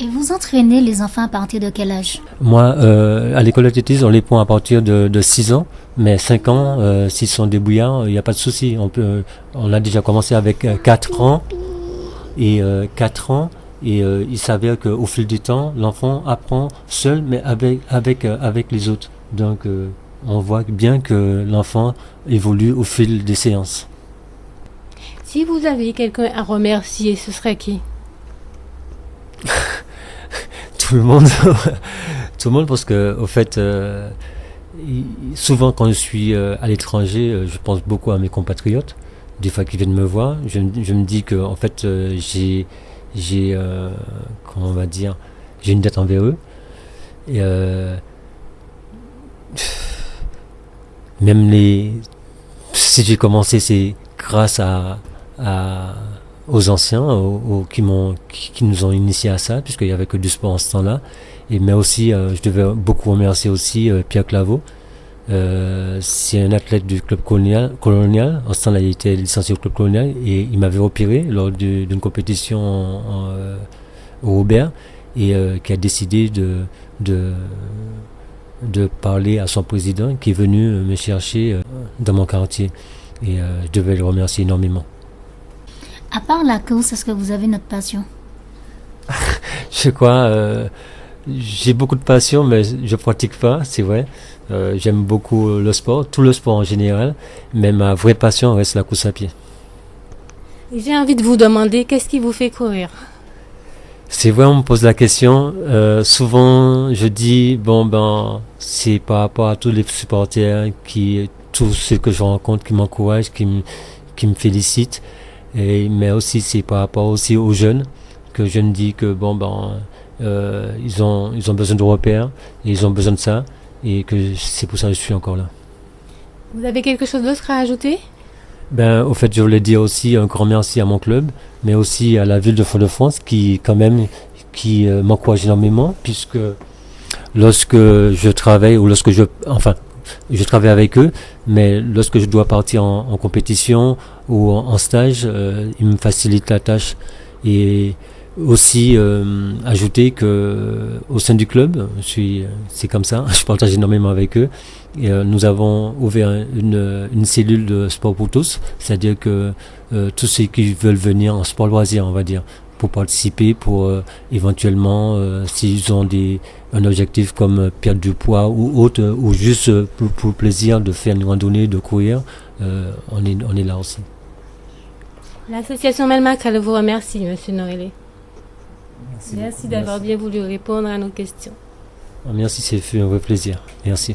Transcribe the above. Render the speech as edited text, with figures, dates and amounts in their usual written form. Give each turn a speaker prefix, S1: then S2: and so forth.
S1: Et vous entraînez les enfants à partir de quel âge?
S2: Moi, à l'école d'athlétisme, on les prend à partir de 6 ans, mais 5 ans, s'ils sont débrouillards, il n'y a pas de souci. On a déjà commencé avec 4 ans, et 4 ans, et il s'avère qu'au fil du temps, l'enfant apprend seul, mais avec les autres. Donc, on voit bien que l'enfant évolue au fil des séances.
S3: Si vous aviez quelqu'un à remercier, ce serait qui?
S2: Tout le monde. Tout le monde, parce que, au fait, souvent quand je suis à l'étranger, je pense beaucoup à mes compatriotes. Des fois qu'ils viennent me voir, je me dis que, en fait, j'ai comment on va dire, j'ai une dette envers eux. Et même si j'ai commencé, c'est grâce aux anciens, qui nous ont initiés à ça, puisqu'il n'y avait que du sport en ce temps-là. Mais aussi, je devais beaucoup remercier aussi Pierre Claveau. C'est un athlète du club colonial. En ce temps-là, il était licencié au club colonial et il m'avait opéré lors d'une compétition au Robert, et qui a décidé de parler à son président, qui est venu me chercher dans mon quartier. Et je devais le remercier énormément.
S1: À part la course, est-ce que vous avez une autre passion?
S2: Je crois, j'ai beaucoup de passion, mais je pratique pas, c'est vrai. J'aime beaucoup le sport, tout le sport en général, mais ma vraie passion reste la course à pied.
S3: Et j'ai envie de vous demander, qu'est-ce qui vous fait courir?
S2: C'est vrai, on me pose la question. Souvent, je dis, c'est par rapport à tous les supporters, tous ceux que je rencontre qui m'encouragent, qui me félicitent. Mais aussi, c'est par rapport aussi aux jeunes, que je me dis que ils ont besoin de repères, et ils ont besoin de ça, et que c'est pour ça que je suis encore là.
S3: Vous avez quelque chose d'autre à ajouter?
S2: Au fait, je voulais dire aussi un grand merci à mon club, mais aussi à la ville de Fort-de-France qui m'encourage énormément, puisque lorsque je travaille, ou je travaille avec eux, mais lorsque je dois partir en compétition ou en stage, ils me facilitent la tâche. Et aussi ajouter que au sein du club, c'est comme ça, je partage énormément avec eux. Et nous avons ouvert une cellule de sport pour tous, c'est-à-dire que tous ceux qui veulent venir en sport loisir, on va dire, pour participer, pour éventuellement, s'ils ont un objectif comme perdre du poids ou autre, ou juste pour le plaisir de faire une randonnée, de courir, on est là aussi.
S3: L'association Melmac, elle vous remercie, Monsieur Norelé. Merci d'avoir bien voulu répondre à nos questions.
S2: Merci, c'est fait un vrai plaisir. Merci.